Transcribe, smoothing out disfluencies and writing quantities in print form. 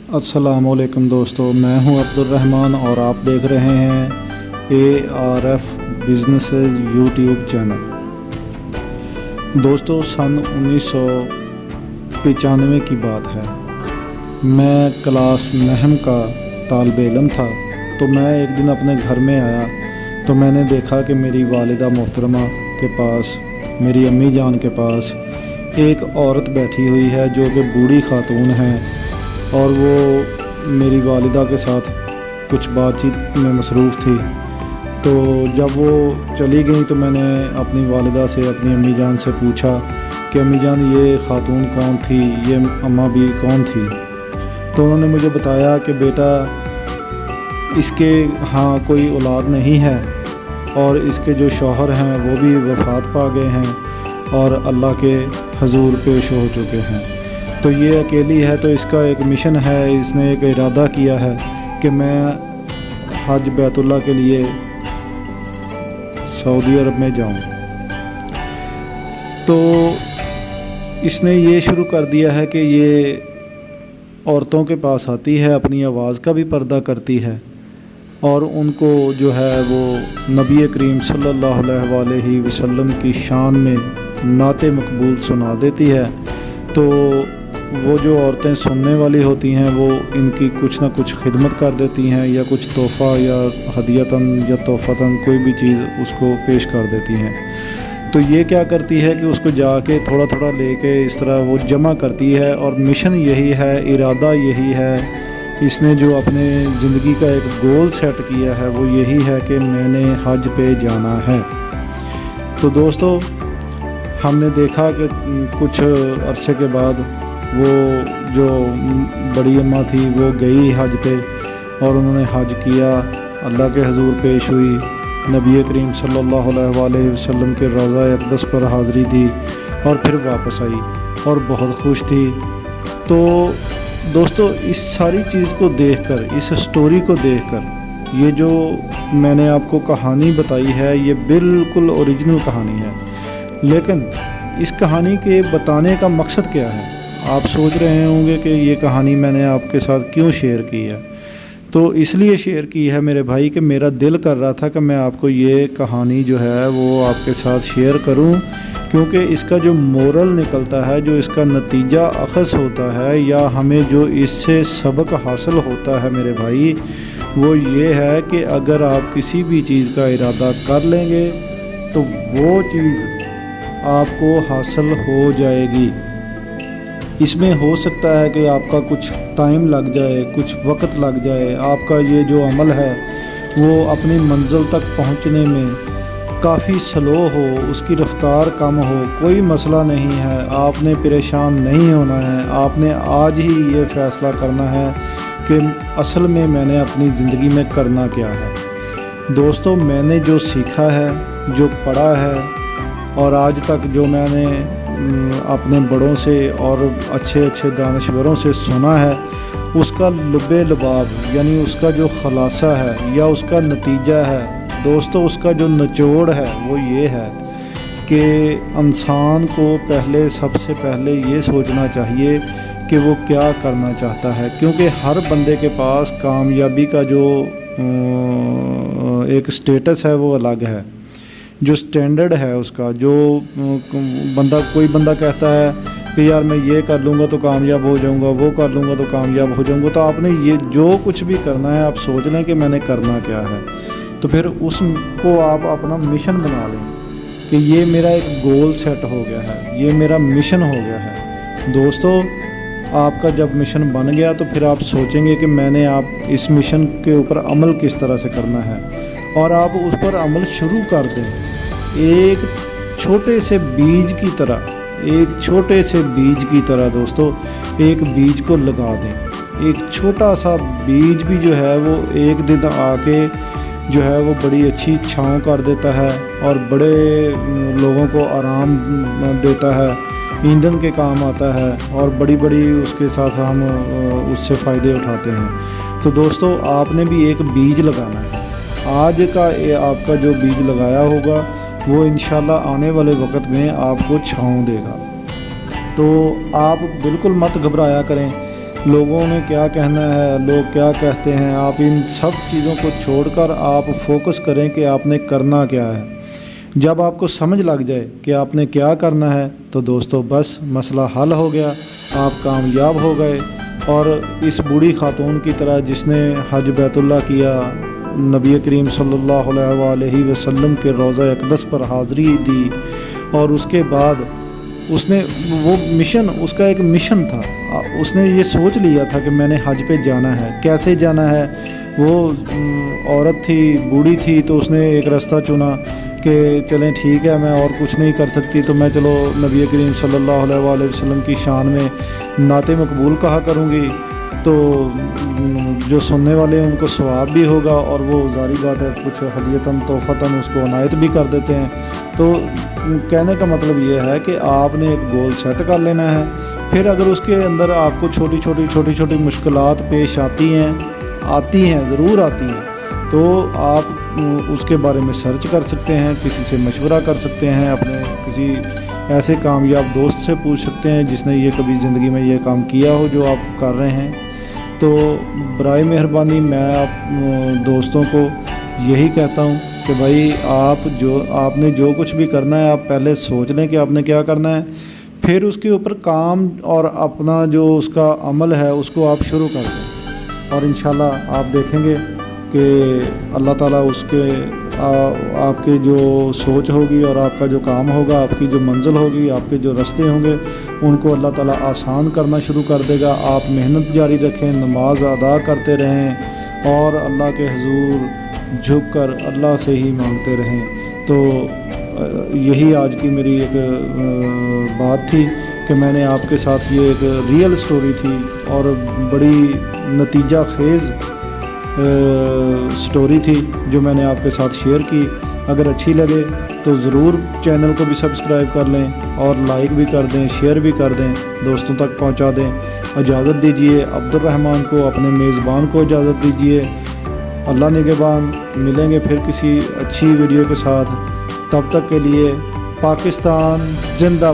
अस्सलाम वालेकुम दोस्तों, मैं हूं अब्दुल रहमान और आप देख रहे हैं ARF बिजनेसेस यूट्यूब चैनल। दोस्तों, सन 1995 की बात है। मैं क्लास 9 का तालिब इल्म था। तो मैं एक दिन अपने घर में आया तो मैंने देखा कि मेरी वालिदा मोहतरमा के पास, मेरी अम्मी जान के पास एक औरत बैठी हुई है जो कि बूढ़ी खातून है और वो मेरी वालिदा के साथ कुछ बातचीत में मसरूफ़ थी। तो जब वो चली गई तो मैंने अपनी वालिदा से, अपनी अम्मी जान से पूछा कि अम्मी जान, ये खातून कौन थी, ये अम्मा भी कौन थी? तो उन्होंने मुझे बताया कि बेटा, इसके हाँ कोई औलाद नहीं है और इसके जो शौहर हैं वो भी वफ़ात पा गए हैं और अल्लाह के हजूर पेश हो चुके हैं। तो ये अकेली है, तो इसका एक मिशन है, इसने एक इरादा किया है कि मैं हज बैतुल्लाह के लिए सऊदी अरब में जाऊं। तो इसने ये शुरू कर दिया है कि ये औरतों के पास आती है, अपनी आवाज़ का भी पर्दा करती है और उनको जो है वो नबी करीम सल्लल्लाहु अलैहि वसल्लम की शान में नाते मकबूल सुना देती है। तो वो जो औरतें सुनने वाली होती हैं वो इनकी कुछ ना कुछ खिदमत कर देती हैं या कुछ तोहफ़ा या हदियतन या तोहफ़तन कोई भी चीज़ उसको पेश कर देती हैं। तो ये क्या करती है कि उसको जाके थोड़ा थोड़ा लेके इस तरह वो जमा करती है और मिशन यही है, इरादा यही है, इसने जो अपने ज़िंदगी का एक गोल सेट किया है वो यही है कि मैंने हज पे जाना है। तो दोस्तों, हमने देखा कि कुछ अरसे के बाद वो जो बड़ी अम्मा थी वो गई हज पे और उन्होंने हज किया, अल्लाह के हजूर पेश हुई, नबी करीम सल्लल्लाहु अलैहि वसल्लम के रोज़ा अक़दस पर हाज़री दी और फिर वापस आई और बहुत खुश थी। तो दोस्तों, इस सारी चीज़ को देखकर, इस स्टोरी को देखकर, ये जो मैंने आपको कहानी बताई है ये बिल्कुल ओरिजिनल कहानी है। लेकिन इस कहानी के बताने का मकसद क्या है? आप सोच रहे होंगे कि ये कहानी मैंने आपके साथ क्यों शेयर की है। तो इसलिए शेयर की है मेरे भाई कि मेरा दिल कर रहा था कि मैं आपको ये कहानी जो है वो आपके साथ शेयर करूं, क्योंकि इसका जो मोरल निकलता है, जो इसका नतीजा अख़ज़ होता है या हमें जो इससे सबक हासिल होता है मेरे भाई, वो ये है कि अगर आप किसी भी चीज़ का इरादा कर लेंगे तो वो चीज़ आपको हासिल हो जाएगी। इसमें हो सकता है कि आपका कुछ टाइम लग जाए, कुछ वक्त लग जाए, आपका ये जो अमल है वो अपनी मंजिल तक पहुंचने में काफ़ी स्लो हो, उसकी रफ़्तार कम हो, कोई मसला नहीं है, आपने परेशान नहीं होना है। आपने आज ही ये फ़ैसला करना है कि असल में मैंने अपनी ज़िंदगी में करना क्या है। दोस्तों, मैंने जो सीखा है, जो पढ़ा है और आज तक जो मैंने अपने बड़ों से और अच्छे अच्छे दानश्वरों से सुना है, उसका लुब्बे लुबाब यानी उसका जो ख़ुलासा है या उसका नतीजा है दोस्तों, उसका जो निचोड़ है वो ये है कि इंसान को सबसे पहले ये सोचना चाहिए कि वो क्या करना चाहता है। क्योंकि हर बंदे के पास कामयाबी का जो एक स्टेटस है वो अलग है, जो स्टैंडर्ड है उसका। जो कोई बंदा कहता है कि यार मैं ये कर लूँगा तो कामयाब हो जाऊँगा, वो कर लूँगा तो कामयाब हो जाऊँगा। तो आपने ये जो कुछ भी करना है आप सोच लें कि मैंने करना क्या है, तो फिर उसको आप अपना मिशन बना लें कि ये मेरा एक गोल सेट हो गया है, ये मेरा मिशन हो गया है। दोस्तों, आपका जब मिशन बन गया तो फिर आप सोचेंगे कि मैंने आप इस मिशन के ऊपर अमल किस तरह से करना है और आप उस पर अमल शुरू कर दें। एक छोटे से बीज की तरह दोस्तों, एक बीज को लगा दें। एक छोटा सा बीज भी जो है वो एक दिन आके जो है वो बड़ी अच्छी छाँव कर देता है और बड़े लोगों को आराम देता है, ईंधन के काम आता है और बड़ी बड़ी उसके साथ हम उससे फ़ायदे उठाते हैं। तो दोस्तों, आपने भी एक बीज लगाना है। आज का आपका जो बीज लगाया होगा वो इंशाल्लाह आने वाले वक्त में आपको छाँव देगा। तो आप बिल्कुल मत घबराया करें لوگوں نے کیا کہنا ہے، لوگ کیا کہتے ہیں، آپ ان سب چیزوں کو چھوڑ کر آپ فوکس کریں کہ آپ نے کرنا کیا ہے۔ جب آپ کو سمجھ لگ جائے کہ آپ نے کیا کرنا ہے تو دوستو بس مسئلہ حل ہو گیا، آپ کامیاب ہو گئے۔ اور اس بوڑھی خاتون کی طرح جس نے حج بیت اللہ کیا، نبی کریم صلی اللہ علیہ وآلہ وسلم کے روضہ اقدس پر حاضری دی، اور اس کے بعد اس نے وہ مشن، اس کا ایک مشن تھا، اس نے یہ سوچ لیا تھا کہ میں نے حج پہ جانا ہے۔ کیسے جانا ہے؟ وہ عورت تھی، بوڑھی تھی، تو اس نے ایک راستہ چنا کہ چلیں ٹھیک ہے، میں اور کچھ نہیں کر سکتی تو میں چلو نبی کریم صلی اللہ علیہ وآلہ وسلم کی شان میں نعت مقبول کہا کروں گی، تو جو سننے والے ہیں ان کو ثواب بھی ہوگا، اور وہ ظاہری بات ہے کچھ ہدیتاً تحفتاً اس کو عنایت بھی کر دیتے ہیں۔ تو کہنے کا مطلب یہ ہے کہ آپ نے ایک گول سیٹ کر لینا ہے، پھر اگر اس کے اندر آپ کو چھوٹی چھوٹی مشکلات پیش آتی ہیں ضرور آتی ہیں، تو آپ اس کے بارے میں سرچ کر سکتے ہیں، کسی سے مشورہ کر سکتے ہیں، اپنے کسی ایسے کامیاب دوست سے پوچھ سکتے ہیں جس نے یہ کبھی زندگی میں یہ کام کیا ہو جو آپ کر رہے ہیں۔ تو برائے مہربانی میں آپ دوستوں کو یہی کہتا ہوں کہ بھائی آپ نے جو کچھ بھی کرنا ہے آپ پہلے سوچ لیں کہ آپ نے کیا کرنا ہے، پھر اس کے اوپر کام اور اپنا جو اس کا عمل ہے اس کو آپ شروع کر دیں، اور انشاءاللہ آپ دیکھیں گے کہ اللہ تعالیٰ آپ کے جو سوچ ہوگی اور آپ کا جو کام ہوگا، آپ کی جو منزل ہوگی، آپ کے جو راستے ہوں گے، ان کو اللہ تعالیٰ آسان کرنا شروع کر دے گا۔ آپ محنت جاری رکھیں، نماز ادا کرتے رہیں، اور اللہ کے حضور جھک کر اللہ سے ہی مانگتے رہیں۔ تو یہی آج کی میری ایک بات تھی کہ میں نے آپ کے ساتھ یہ ایک ریئل سٹوری تھی اور بڑی نتیجہ خیز سٹوری تھی جو میں نے آپ کے ساتھ شیئر کی۔ اگر اچھی لگے تو ضرور چینل کو بھی سبسکرائب کر لیں، اور لائک بھی کر دیں، شیئر بھی کر دیں، دوستوں تک پہنچا دیں۔ اجازت دیجیے عبد الرحمن کو، اپنے میزبان کو اجازت دیجیے۔ اللہ نگہبان، ملیں گے پھر کسی اچھی ویڈیو کے ساتھ، تب تک کے لیے پاکستان زندہ